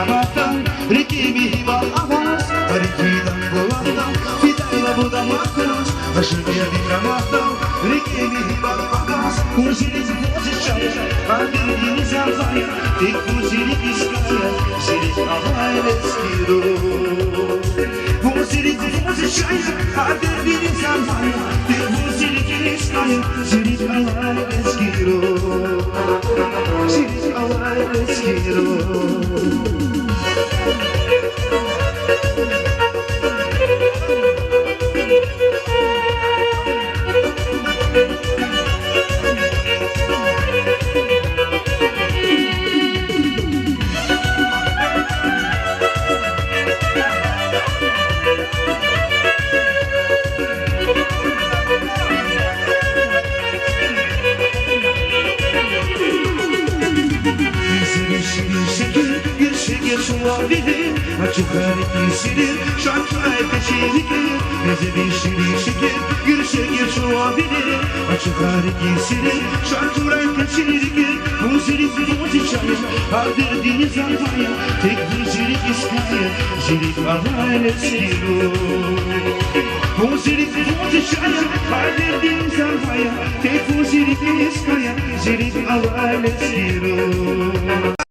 ramata, rikimi ba avas, rikidan bolata, fidayla buda makus, aşırıya bir ramata, rikimi ba avas, kuziniz bozuşaya, adiliniz avaya, tek kuzinik iskaya, sinik avayla skiro. Kuzinik bozuşaya, adiliniz avaya, tek kuzinik iskaya, sinik avayla skiro. Sinik avayla skiro. Açık hareketlidir, şarkılar peşindedir. Nece bir şeker, bir şeker şu abidir. Açık hareketlidir, şarkılar peşindedir. Muzirik muzicaya, hardır deniz almaya. Tek muzirik iskaya, zirik avayla skiro. Muzirik muzicaya, hardır deniz almaya. Tek muzirik iskaya, zirik avayla skiro.